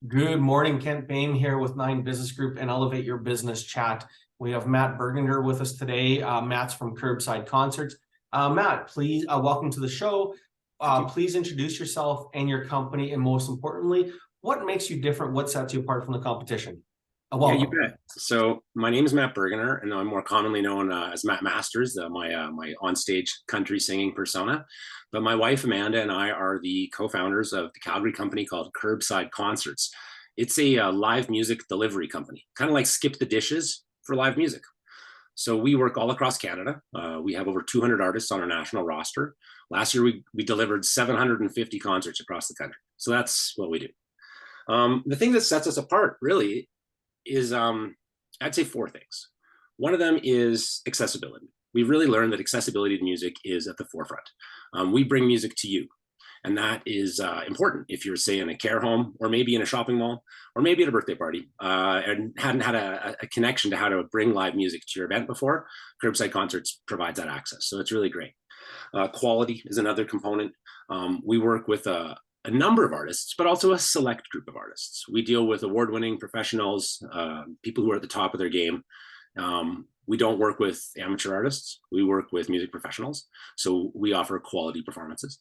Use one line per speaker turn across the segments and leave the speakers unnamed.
Good morning, Kent Bain here with Nine Business Group and Elevate Your Business Chat. We have Matt Bergender with us today. Matt's from Curbside Concerts. Matt, please welcome to the show. Please introduce yourself and your company, and most importantly, what makes you different? What sets you apart from the competition?
Yeah, you
Welcome.
bet. So my name is Matt Bergener, and I'm more commonly known as Matt Masters, my onstage country singing persona. But my wife Amanda and I are the co-founders of the Calgary company called Curbside Concerts. It's a live music delivery company, kind of like Skip the Dishes for live music. So we work all across Canada. We have over 200 artists on our national roster. Last year, we delivered 750 concerts across the country. So that's what we do. The thing that sets us apart, really, is I'd say four things. One of them is accessibility. We've really learned that accessibility to music is at the forefront. We bring music to you, and that is important if you're, say, in a care home, or maybe in a shopping mall, or maybe at a birthday party, and hadn't had a connection to how to bring live music to your event before. Curbside Concerts provides that access, so it's really great. Quality is another component. We work with a number of artists, but also a select group of artists. We deal with award-winning professionals, people who are at the top of their game. We don't work with amateur artists. We work with music professionals. So we offer quality performances.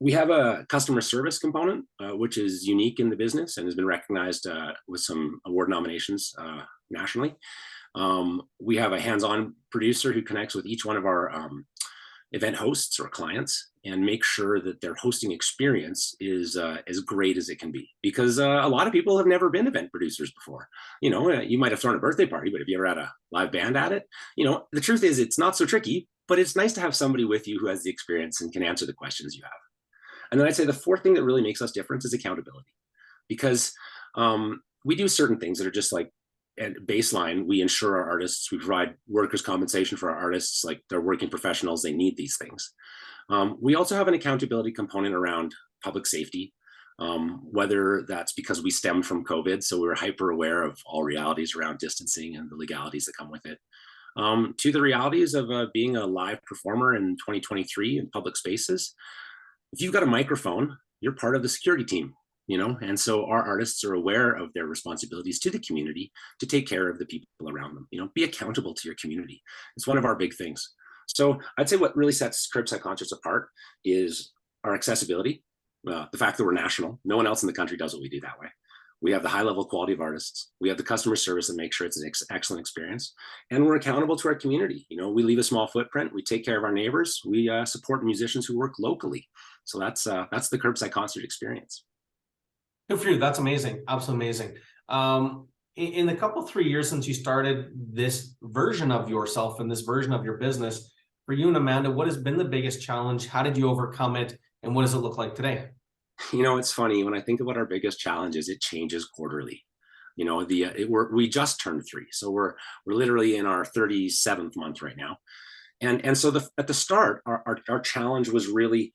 We have a customer service component, which is unique in the business and has been recognized with some award nominations nationally. We have a hands-on producer who connects with each one of our event hosts or clients and make sure that their hosting experience is as great as it can be, because a lot of people have never been event producers before. You might have thrown a birthday party, but have you ever had a live band at it? The truth is it's not so tricky, but it's nice to have somebody with you who has the experience and can answer the questions you have. And then I'd say the fourth thing that really makes us different is accountability, because we do certain things that are just like, at baseline, we insure our artists, we provide workers' compensation for our artists, like they're working professionals, they need these things. We also have an accountability component around public safety, whether that's because we stemmed from COVID, so we were hyper aware of all realities around distancing and the legalities that come with it, to the realities of being a live performer in 2023 in public spaces. If you've got a microphone, you're part of the security team. And so our artists are aware of their responsibilities to the community to take care of the people around them. Be accountable to your community. It's one of our big things. So I'd say what really sets Curbside Concerts apart is our accessibility, the fact that we're national. No one else in the country does what we do that way. We have the high level quality of artists. We have the customer service that makes sure it's an excellent experience. And we're accountable to our community. We leave a small footprint. We take care of our neighbors. We support musicians who work locally. So that's the Curbside Concert experience.
Good for you. That's amazing. Absolutely amazing. In the couple 3 years since you started this version of yourself and this version of your business, for you and Amanda, what has been the biggest challenge? How did you overcome it? And what does it look like today?
It's funny when I think about our biggest challenges, it changes quarterly. We just turned 3, so we're literally in our 37th month right now, and so at the start, our challenge was really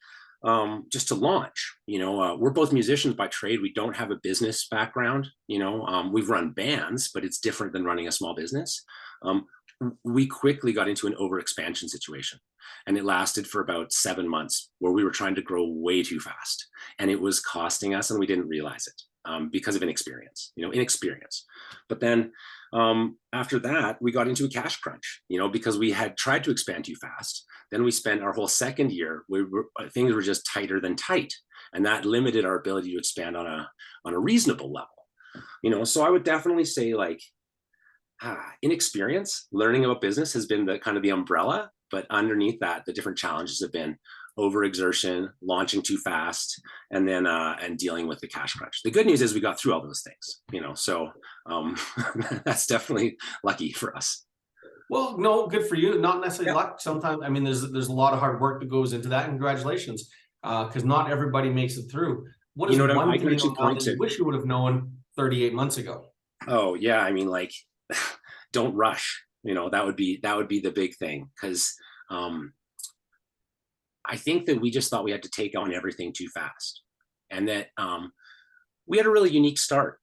just to launch. We're both musicians by trade. We don't have a business background. We've run bands, but it's different than running a small business. We quickly got into an overexpansion situation, and it lasted for about 7 months where we were trying to grow way too fast, and it was costing us, and we didn't realize it because of inexperience. But then after that, we got into a cash crunch, because we had tried to expand too fast. Then we spent our whole second year where things were just tighter than tight, and that limited our ability to expand on a reasonable level. So I would definitely say, like, inexperience learning about business has been the kind of the umbrella, but underneath that, the different challenges have been overexertion, launching too fast, and then and dealing with the cash crunch. The good news is we got through all those things, so that's definitely lucky for us.
Well, no, good for you. Not necessarily luck. Sometimes, there's a lot of hard work that goes into that. And congratulations, because not everybody makes it through. What is one thing that you wish you would have known 38 months ago?
Oh yeah, like, don't rush. That would be the big thing, because I think that we just thought we had to take on everything too fast, and that we had a really unique start.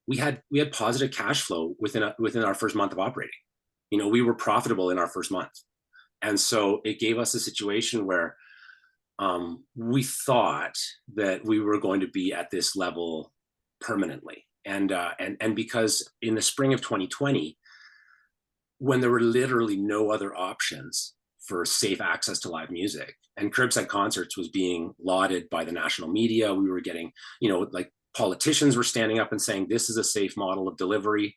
We had positive cash flow within our first month of operating. We were profitable in our first month, and so it gave us a situation where we thought that we were going to be at this level permanently. And because in the spring of 2020, when there were literally no other options for safe access to live music, and Curbside Concerts was being lauded by the national media, we were getting, like politicians were standing up and saying this is a safe model of delivery,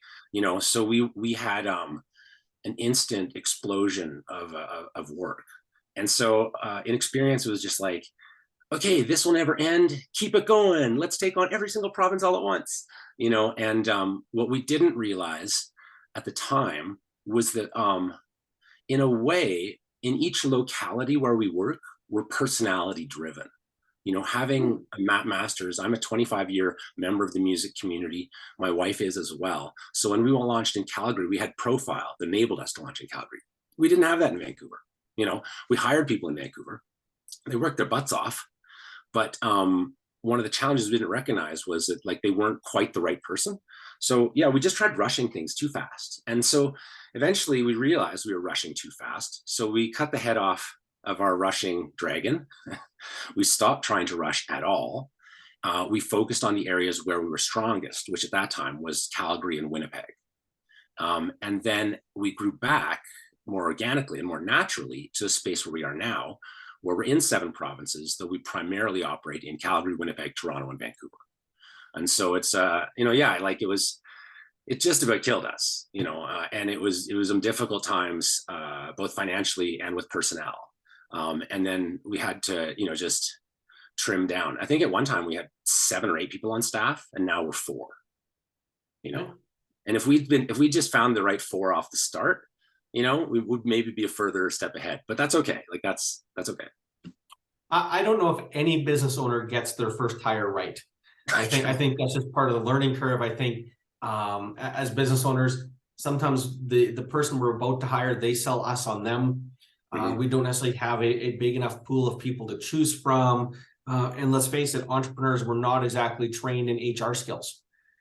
so we had an instant explosion of work. And so in experience, it was just like, okay, this will never end. Keep it going. Let's take on every single province all at once. And what we didn't realize at the time was that in a way, in each locality where we work, we're personality driven. Having a Matt Masters, I'm a 25-year member of the music community. My wife is as well. So when we launched in Calgary, we had Profile that enabled us to launch in Calgary. We didn't have that in Vancouver. We hired people in Vancouver. They worked their butts off. But one of the challenges we didn't recognize was that they weren't quite the right person. So yeah, we just tried rushing things too fast. And so eventually we realized we were rushing too fast. So we cut the head off of our rushing dragon. We stopped trying to rush at all. We focused on the areas where we were strongest, which at that time was Calgary and Winnipeg. And then we grew back more organically and more naturally to the space where we are now, where we're in 7 provinces, though we primarily operate in Calgary, Winnipeg, Toronto, and Vancouver. And so it's, it just about killed us, and it was some difficult times, both financially and with personnel. And then we had to, just trim down. I think at one time we had 7 or 8 people on staff, and now we're 4, and if we just found the right 4 off the start, we would maybe be a further step ahead, but that's okay. That's okay.
I don't know if any business owner gets their first hire right. I think that's just part of the learning curve. I think as business owners, sometimes the person we're about to hire, they sell us on them. We don't necessarily have a big enough pool of people to choose from. And let's face it, entrepreneurs were not exactly trained in HR skills.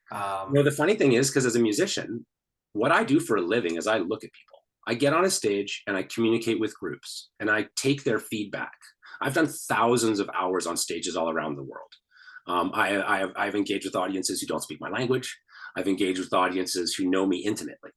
The funny thing is, because as a musician, what I do for a living is I look at people. I get on a stage and I communicate with groups and I take their feedback. I've done thousands of hours on stages all around the world. I've engaged with audiences who don't speak my language. I've engaged with audiences who know me intimately.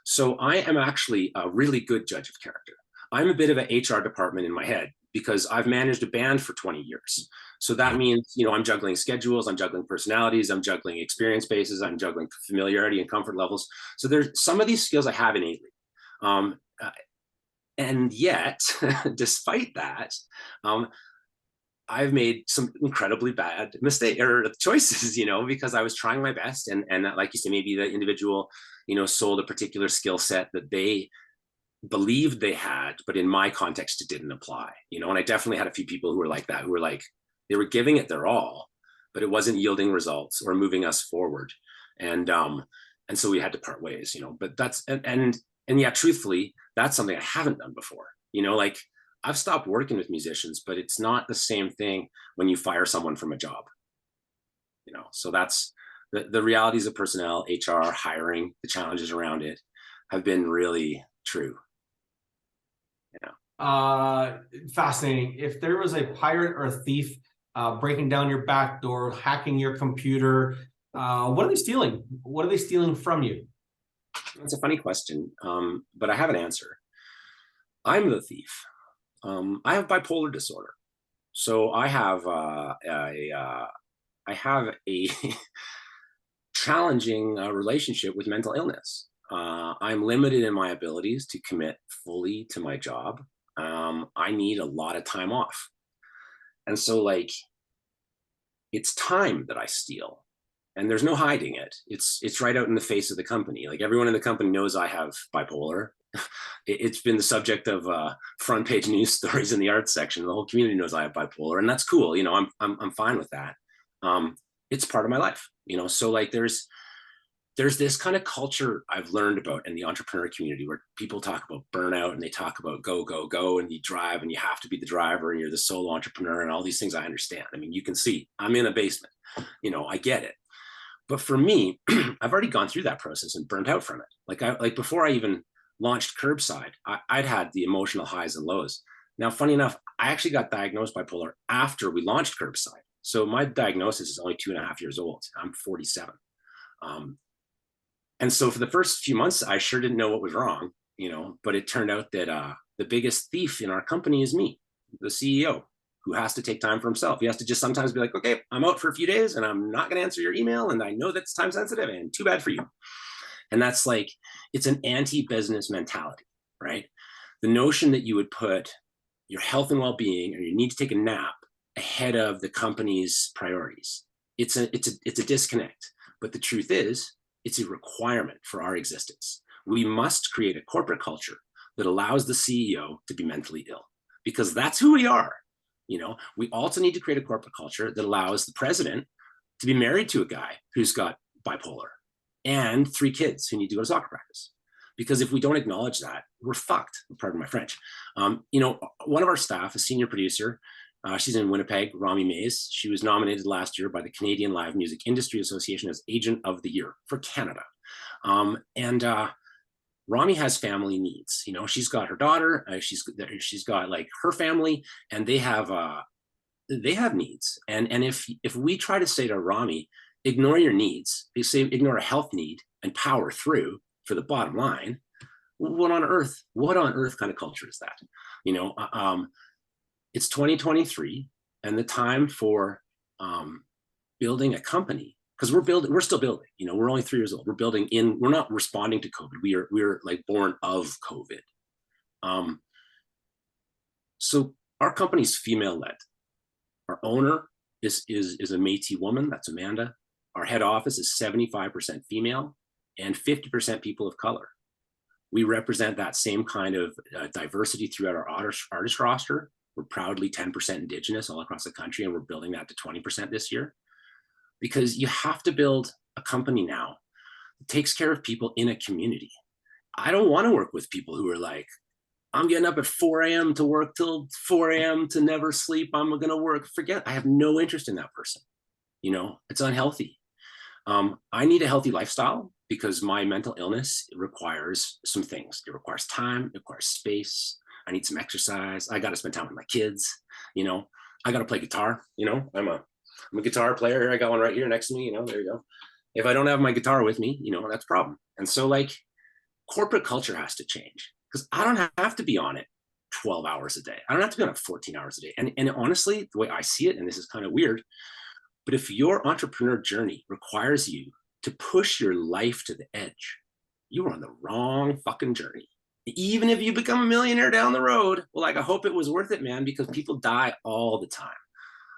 So I am actually a really good judge of character. I'm a bit of an HR department in my head because I've managed a band for 20 years. So that means, I'm juggling schedules, I'm juggling personalities, I'm juggling experience bases, I'm juggling familiarity and comfort levels. So there's some of these skills I have innately. And yet, despite that, I've made some incredibly bad mistakes or choices, because I was trying my best. And like you say, maybe the individual, sold a particular skill set that they believed they had, but in my context, it didn't apply, and I definitely had a few people who were like that, who were like, they were giving it their all, but it wasn't yielding results or moving us forward. And so we had to part ways, but that's, and yeah, truthfully, that's something I haven't done before, I've stopped working with musicians, but it's not the same thing when you fire someone from a job, so that's the realities of personnel, HR, hiring, the challenges around it have been really true.
Fascinating. If there was a pirate or a thief breaking down your back door, hacking your computer, what are they stealing? What are they stealing from you?
That's a funny question, but I have an answer. I'm the thief. I have bipolar disorder, so I have a challenging relationship with mental illness. I'm limited in my abilities to commit fully to my job. I need a lot of time off, and so it's time that I steal. And there's no hiding it. It's right out in the face of the company. Everyone in the company knows I have bipolar. It's been the subject of front page news stories in the arts section. The whole community knows I have bipolar, and that's cool. I'm fine with that. It's part of my life. So there's this kind of culture I've learned about in the entrepreneur community where people talk about burnout and they talk about go, go, go, and you drive and you have to be the driver and you're the solo entrepreneur and all these things. I understand. I mean, you can see I'm in a basement. I get it. But for me, I've already gone through that process and burned out from it. Before I even launched Curbside, I'd had the emotional highs and lows. Now, funny enough, I actually got diagnosed bipolar after we launched Curbside. So my diagnosis is only 2.5 years old. I'm 47. Um, and so for the first few months, I sure didn't know what was wrong, but it turned out that the biggest thief in our company is me, the CEO, who has to take time for himself. He has to just sometimes be like, okay, I'm out for a few days and I'm not going to answer your email. And I know that's time sensitive and too bad for you. And that's like, it's an anti-business mentality, right? The notion that you would put your health and well-being or you need to take a nap ahead of the company's priorities. It's a disconnect. But the truth is, it's a requirement for our existence. We must create a corporate culture that allows the CEO to be mentally ill, because that's who we are. We also need to create a corporate culture that allows the president to be married to a guy who's got bipolar and 3 kids who need to go to soccer practice. Because if we don't acknowledge that, we're fucked. Pardon my French. One of our staff, a senior producer, she's in Winnipeg, Rami Mays. She was nominated last year by the Canadian Live Music Industry Association as Agent of the Year for Canada. And Rami has family needs. She's got her daughter. She's got like her family, and they have needs. And if we try to say to Rami, ignore your needs, they say ignore a health need and power through for the bottom line, what on earth kind of culture is that? It's 2023, and the time for building a company, because we're still building. We're only 3 years old. We're not responding to COVID. We're like born of COVID. So our company's female led. Our owner is a Métis woman. That's Amanda. Our head office is 75% female and 50% people of color. We represent that same kind of diversity throughout our artist roster. We're proudly 10% Indigenous all across the country, and we're building that to 20% this year. Because you have to build a company now that takes care of people in a community. I don't want to work with people who are like, I'm getting up at 4 a.m. to work till 4 a.m. to never sleep. I'm going to work. Forget, I have no interest in that person. It's unhealthy. I need a healthy lifestyle because my mental illness requires some things. It requires time, it requires space. I need some exercise. I got to spend time with my kids. I got to play guitar. I'm a guitar player. Here, I got one right here next to me. There you go. If I don't have my guitar with me, that's a problem. And so like corporate culture has to change, because I don't have to be on it 12 hours a day. I don't have to be on it 14 hours a day. And honestly, the way I see it, and this is kind of weird, but if your entrepreneur journey requires you to push your life to the edge, you are on the wrong fucking journey. Even if you become a millionaire down the road, well, like I hope it was worth it, man, because people die all the time.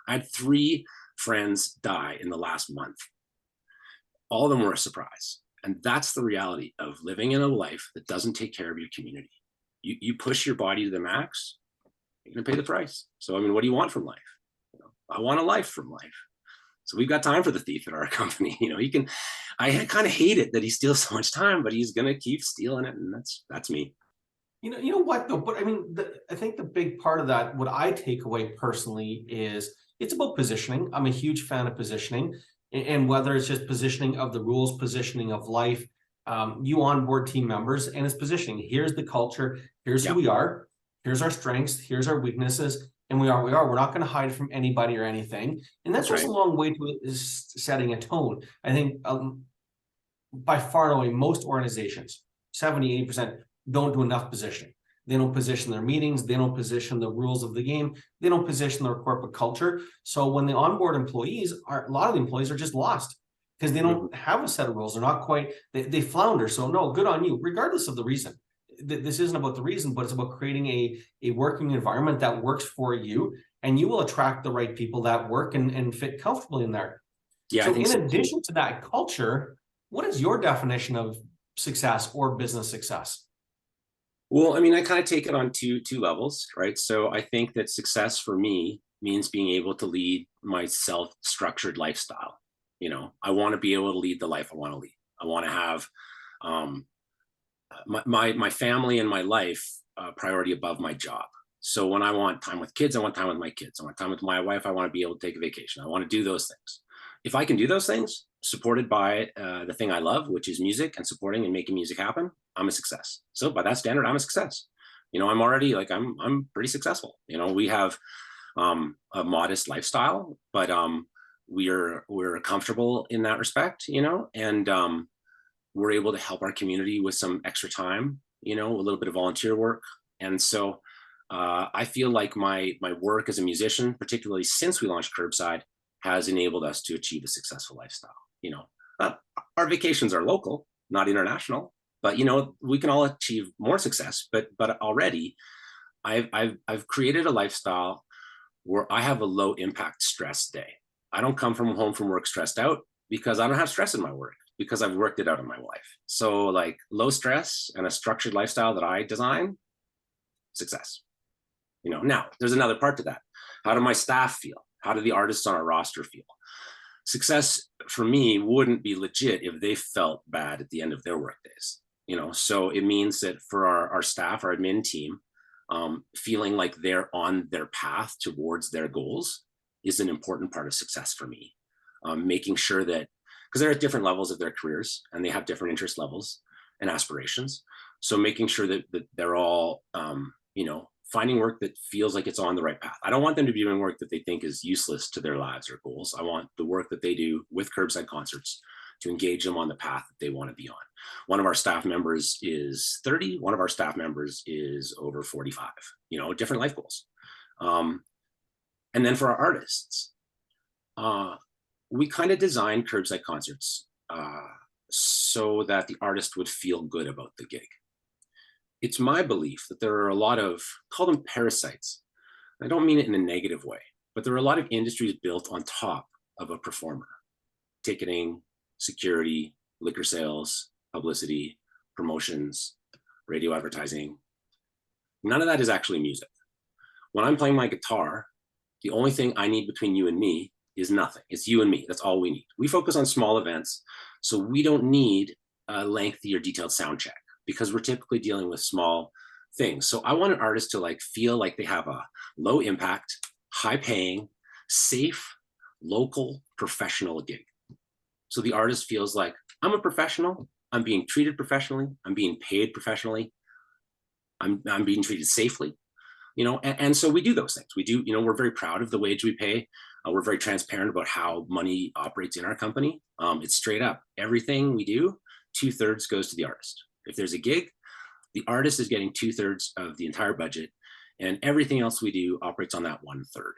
I had 3 friends die in the last month. All of them were a surprise. And that's the reality of living in a life that doesn't take care of your community. You push your body to the max, you're going to pay the price. So, what do you want from life? I want a life from life. So we've got time for the thief at our company. I kind of hate it that he steals so much time, but he's going to keep stealing it. And that's me.
You know what though? But I think the big part of that, what I take away personally, is it's about positioning. I'm a huge fan of positioning, and whether it's just positioning of the rules, positioning of life, you onboard team members, and it's positioning. Here's the culture. Here's who we are. Here's our strengths. Here's our weaknesses. And we are. We're not going to hide from anybody or anything. And that goes a long way to setting a tone. I think by far and away, most organizations, 70, 80%, don't do enough positioning. They don't position their meetings. They don't position the rules of the game. They don't position their corporate culture. So when they onboard employees, a lot of the employees are just lost because they don't have a set of rules. They're not quite, they flounder. So no, good on you, regardless of the reason. This isn't about the reason, but it's about creating a working environment that works for you, and you will attract the right people that work and fit comfortably in there. Yeah. So in addition to that culture, what is your definition of success or business success?
Well, I kind of take it on two levels, right? So I think that success for me means being able to lead my self-structured lifestyle. I want to be able to lead the life I want to lead. I want to have my family and my life priority above my job. So when I want time with kids, I want time with my kids. I want time with my wife. I want to be able to take a vacation. I want to do those things. If I can do those things supported by the thing I love, which is music and supporting and making music happen, I'm a success. So by that standard, I'm a success. I'm already like, I'm pretty successful. We have a modest lifestyle, but we're comfortable in that respect, and we're able to help our community with some extra time, a little bit of volunteer work. And so I feel like my work as a musician, particularly since we launched Curbside, has enabled us to achieve a successful lifestyle. Uh, our vacations are local, not international, but we can all achieve more success. But already, I've created a lifestyle where I have a low impact stress day. I don't come from home from work stressed out because I don't have stress in my work, because I've worked it out in my life. So like low stress and a structured lifestyle that I design, success. Now there's another part to that. How do my staff feel? How do the artists on our roster feel? Success for me wouldn't be legit if they felt bad at the end of their work days. So it means that for our staff, our admin team, feeling like they're on their path towards their goals is an important part of success for me. Making sure that, because they're at different levels of their careers and they have different interest levels and aspirations. So making sure that they're all, finding work that feels like it's on the right path. I don't want them to be doing work that they think is useless to their lives or goals. I want the work that they do with Curbside Concerts to engage them on the path that they want to be on. One of our staff members is 30, one of our staff members is over 45, different life goals. And then for our artists, we kind of designed Curbside Concerts so that the artist would feel good about the gig. It's my belief that there are a lot of, call them parasites. I don't mean it in a negative way, but there are a lot of industries built on top of a performer. Ticketing, security, liquor sales, publicity, promotions, radio advertising. None of that is actually music. When I'm playing my guitar, the only thing I need between you and me is nothing. It's you and me. That's all we need. We focus on small events, so we don't need a lengthy or detailed sound check because we're typically dealing with small things. So I want an artist to feel like they have a low impact, high paying, safe, local, professional gig. So the artist feels like, I'm a professional, I'm being treated professionally, I'm being paid professionally, I'm being treated safely, and so we do those things. We do, we're very proud of the wage we pay. We're very transparent about how money operates in our company. It's straight up. Everything we do, 2/3 goes to the artist. If there's a gig, the artist is getting 2/3 of the entire budget, and everything else we do operates on that 1/3.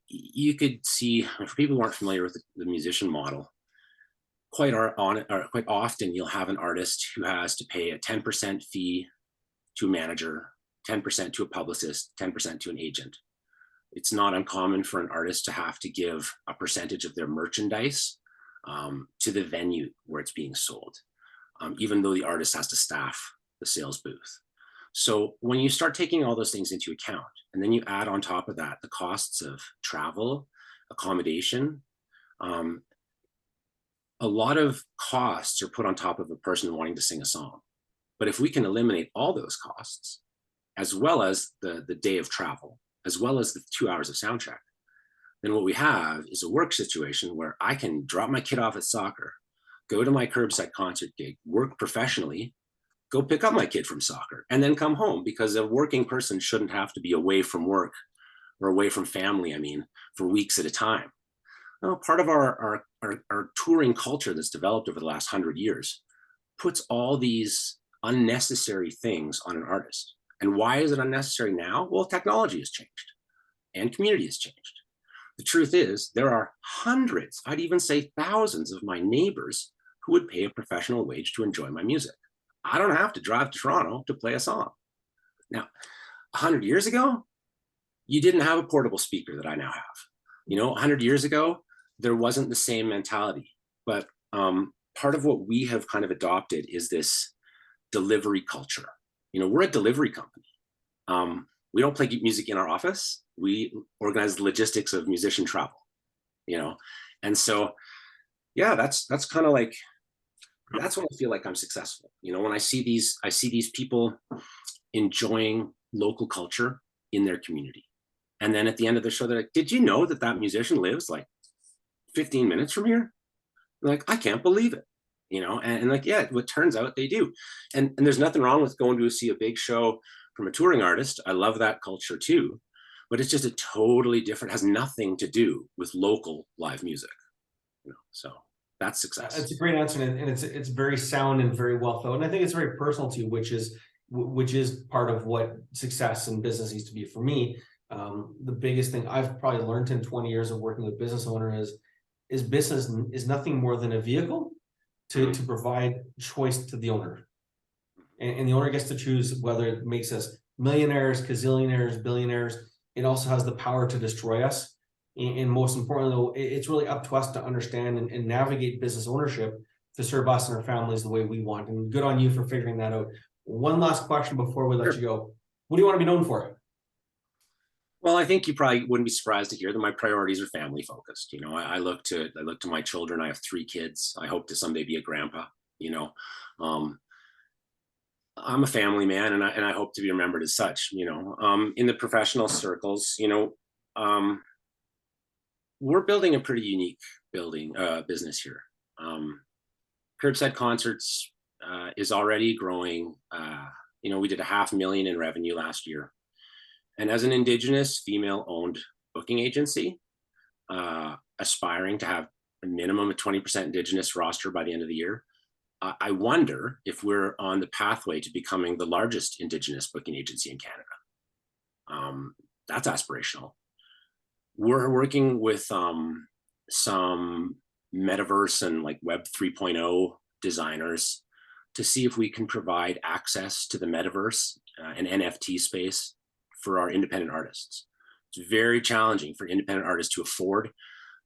You could see, for people who aren't familiar with the musician model, quite often you'll have an artist who has to pay a 10% fee to a manager, 10% to a publicist, 10% to an agent. It's not uncommon for an artist to have to give a percentage of their merchandise to the venue where it's being sold, even though the artist has to staff the sales booth. So when you start taking all those things into account, and then you add on top of that the costs of travel, accommodation, a lot of costs are put on top of a person wanting to sing a song. But if we can eliminate all those costs, as well as the day of travel, as well as the 2 hours of sound check, then what we have is a work situation where I can drop my kid off at soccer, go to my Curbside concert gig, work professionally, go pick up my kid from soccer, and then come home, because a working person shouldn't have to be away from work or away from family, for weeks at a time. Well, part of our touring culture that's developed over the last 100 years puts all these unnecessary things on an artist. And why is it unnecessary now? Well, technology has changed and community has changed. The truth is, there are hundreds, I'd even say thousands of my neighbors who would pay a professional wage to enjoy my music. I don't have to drive to Toronto to play a song. Now, 100 years ago, you didn't have a portable speaker that I now have. 100 years ago, there wasn't the same mentality. But part of what we have kind of adopted is this delivery culture. We're a delivery company. We don't play music in our office. We organize the logistics of musician travel, and so, yeah, that's kind of like, that's when I feel like I'm successful. When I see these people enjoying local culture in their community. And then at the end of the show, they're like, did you know that musician lives like 15 minutes from here? They're like, I can't believe it. and like, yeah, what turns out they do. And there's nothing wrong with going to see a big show from a touring artist. I love that culture too, but it's just a totally different, has nothing to do with local live music, so that's success.
It's a great answer, and it's very sound and very well thought. And I think it's very personal to you, which is part of what success in business needs to be for me. The biggest thing I've probably learned in 20 years of working with business owner is business is nothing more than a vehicle to provide choice to the owner. And the owner gets to choose whether it makes us millionaires, gazillionaires, billionaires. It also has the power to destroy us. And most importantly, though, it's really up to us to understand and navigate business ownership to serve us and our families the way we want. And good on you for figuring that out. One last question before we let
Sure.
you go. What do you want to be known for?
Well, I think you probably wouldn't be surprised to hear that my priorities are family focused. I look to my children. I have 3 kids. I hope to someday be a grandpa. Um, I'm a family man, and I hope to be remembered as such. In the professional circles, we're building a pretty unique business here. Curbside Concerts is already growing. We did $500,000 in revenue last year, and as an Indigenous female-owned booking agency, aspiring to have a minimum of 20% Indigenous roster by the end of the year, I wonder if we're on the pathway to becoming the largest Indigenous booking agency in Canada. That's aspirational. We're working with some metaverse and like Web 3.0 designers to see if we can provide access to the metaverse and NFT space for our independent artists. It's very challenging for independent artists to afford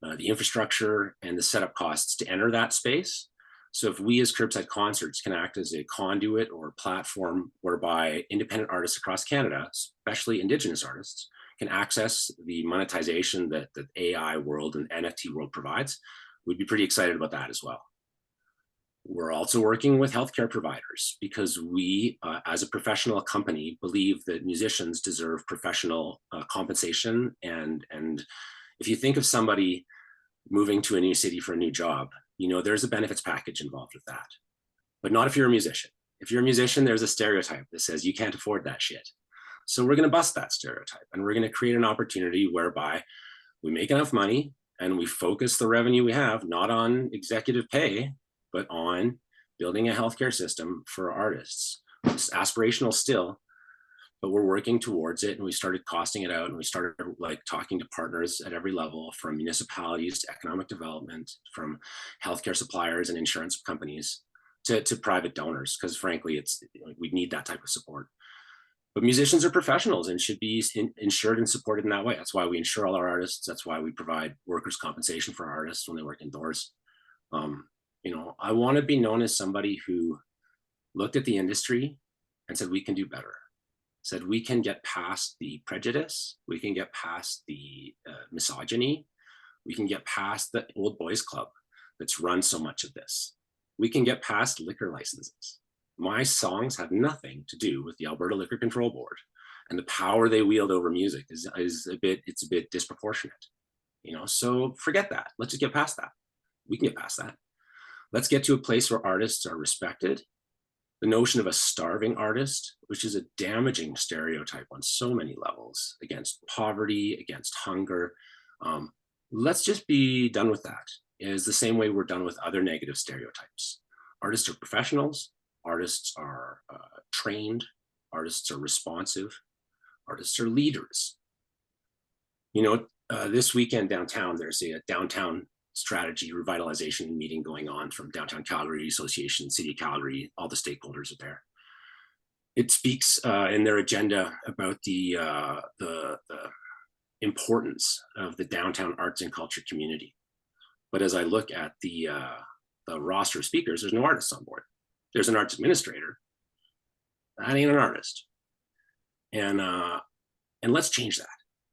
the infrastructure and the setup costs to enter that space. So if we as Curbside Concerts can act as a conduit or platform whereby independent artists across Canada, especially Indigenous artists, can access the monetization that the AI world and NFT world provides, we'd be pretty excited about that as well. We're also working with healthcare providers because we, as a professional company, believe that musicians deserve professional compensation. And if you think of somebody moving to a new city for a new job, there's a benefits package involved with that, but not if you're a musician. If you're a musician, there's a stereotype that says you can't afford that shit. So we're going to bust that stereotype, and we're going to create an opportunity whereby we make enough money and we focus the revenue we have not on executive pay, but on building a healthcare system for artists. It's aspirational still, but we're working towards it. And we started costing it out, and we started like talking to partners at every level, from municipalities to economic development, from healthcare suppliers and insurance companies to private donors, because frankly, we need that type of support. But musicians are professionals and should be insured and supported in that way. That's why we insure all our artists. That's why we provide workers' compensation for artists when they work indoors. I want to be known as somebody who looked at the industry and said, we can do better. Said, we can get past the prejudice. We can get past the misogyny. We can get past the old boys club that's run so much of this. We can get past liquor licenses. My songs have nothing to do with the Alberta Liquor Control Board, and the power they wield over music is a bit disproportionate. So forget that. Let's just get past that. We can get past that. Let's get to a place where artists are respected. The notion of a starving artist, which is a damaging stereotype on so many levels, against poverty, against hunger. Let's just be done with that. It is the same way we're done with other negative stereotypes. Artists are professionals. Artists are trained. Artists are responsive. Artists are leaders. This weekend downtown, there's a downtown strategy revitalization meeting going on from Downtown Calgary Association, City of Calgary, all the stakeholders are there. It speaks in their agenda about the importance of the downtown arts and culture community. But as I look at the roster of speakers, there's no artists on board. There's an arts administrator. That ain't an artist. And let's change that.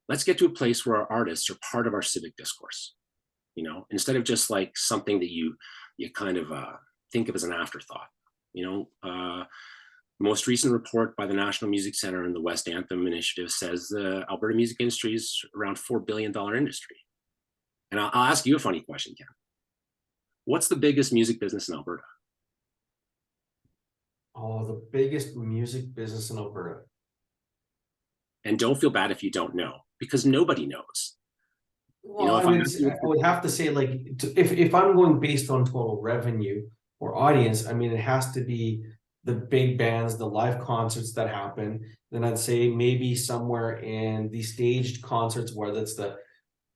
Let's get to a place where our artists are part of our civic discourse. Instead of just like something that you kind of think of as an afterthought. Most recent report by the National Music Center and the West Anthem Initiative says the Alberta music industry is around $4 billion industry. And I'll ask you a funny question, Ken. What's the biggest music business in Alberta?
Oh, the biggest music business in Alberta.
And don't feel bad if you don't know, because nobody knows. You
Well,
know,
I
if I
would
ask you,
I would have to say, like, if I'm going based on total revenue or audience, I mean, it has to be the big bands, the live concerts that happen. Then I'd say maybe somewhere in the staged concerts, where that's the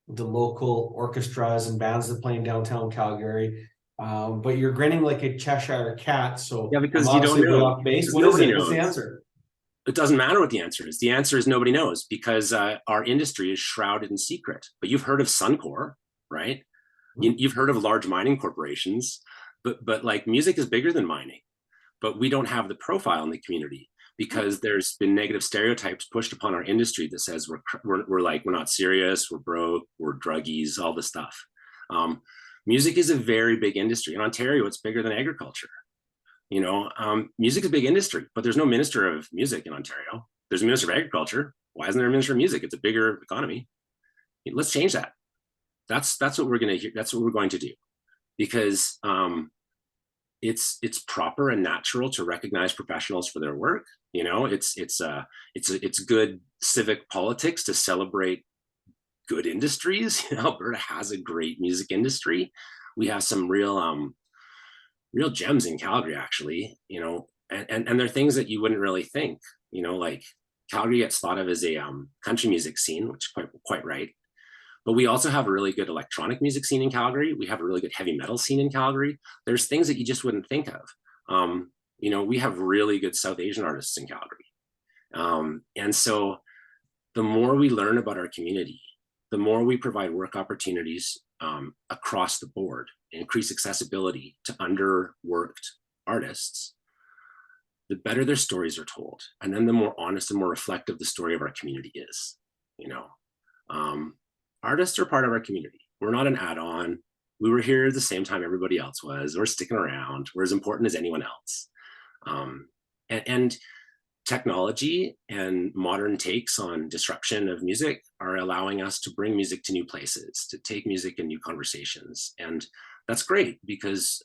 local orchestras and bands that play in downtown Calgary. But you're grinning like a Cheshire cat, so
yeah,
I'm
because you don't
obviously way
know,
off base.
because
What is
nobody
it? What's the
knows.
answer?
It doesn't matter what the answer is. The answer is nobody knows, because our industry is shrouded in secret. But you've heard of Suncor, right? You've heard of large mining corporations, but like, music is bigger than mining. But we don't have the profile in the community, because there's been negative stereotypes pushed upon our industry that says we're not serious, we're broke, we're druggies, all this stuff. Music is a very big industry. In Ontario, it's bigger than agriculture. Music is a big industry, but there's no minister of music in Ontario. There's a minister of agriculture. Why isn't there a minister of music? It's a bigger economy. Let's change that. That's what we're going to hear. That's what we're going to do, because it's proper and natural to recognize professionals for their work. It's good civic politics to celebrate good industries. Alberta has a great music industry. We have some real gems in Calgary, actually. And they're things that you wouldn't really think. Like, Calgary gets thought of as a country music scene, which is quite right. But we also have a really good electronic music scene in Calgary. We have a really good heavy metal scene in Calgary. There's things that you just wouldn't think of. We have really good South Asian artists in Calgary. And so the more we learn about our community, the more we provide work opportunities across the board, increase accessibility to underworked artists, the better their stories are told. And then the more honest and more reflective the story of our community is. Artists are part of our community. We're not an add-on. We were here at the same time everybody else was. We're sticking around. We're as important as anyone else. And technology and modern takes on disruption of music are allowing us to bring music to new places, to take music in new conversations. And that's great, because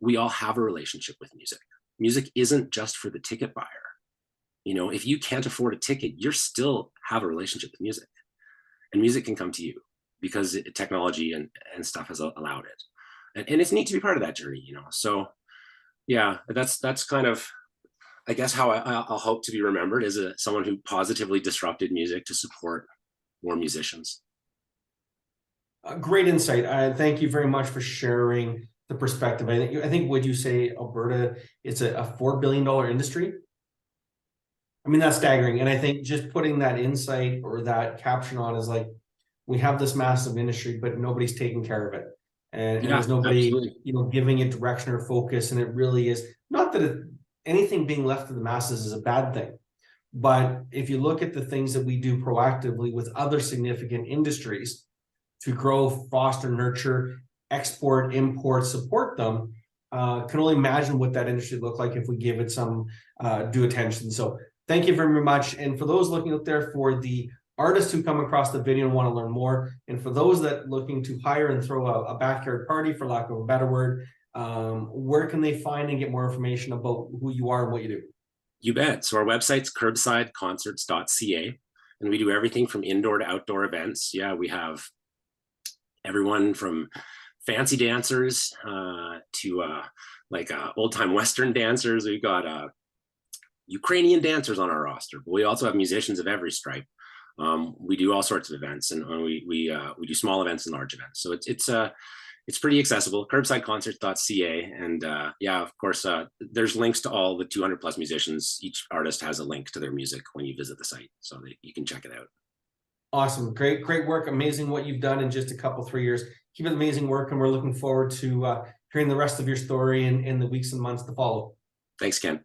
we all have a relationship with music. Music isn't just for the ticket buyer. If you can't afford a ticket, you still have a relationship with music. And music can come to you, because technology and stuff has allowed it. And it's neat to be part of that journey, So yeah, that's kind of, I guess, how I'll hope to be remembered, as someone who positively disrupted music to support more musicians.
Great insight. Thank you very much for sharing the perspective. I think would you say Alberta, it's a $4 billion industry? I mean, that's staggering. And I think just putting that insight or that caption on is like, we have this massive industry, but nobody's taking care of it. And
Yeah,
there's nobody,
absolutely.
giving it direction or focus. And it really is not that anything being left to the masses is a bad thing. But if you look at the things that we do proactively with other significant industries to grow, foster, nurture, export, import, support them, can only imagine what that industry looked like if we give it some due attention. So thank you very much. And for those looking out there, for the artists who come across the video and want to learn more, and for those that looking to hire and throw a backyard party, for lack of a better word, where can they find and get more information about who you are and what you do?
You bet. So our website's curbsideconcerts.ca, and we do everything from indoor to outdoor events. Yeah, we have everyone from fancy dancers to old-time Western dancers. We've got Ukrainian dancers on our roster, but we also have musicians of every stripe. We do all sorts of events, and we do small events and large events. So it's pretty accessible. Curbsideconcerts.ca, and yeah, of course, there's links to all the 200 plus musicians. Each artist has a link to their music when you visit the site, so that you can check it out.
Awesome, great work, amazing what you've done in just a couple 3 years. Keep it amazing work, and we're looking forward to hearing the rest of your story in the weeks and months to follow.
Thanks, Ken.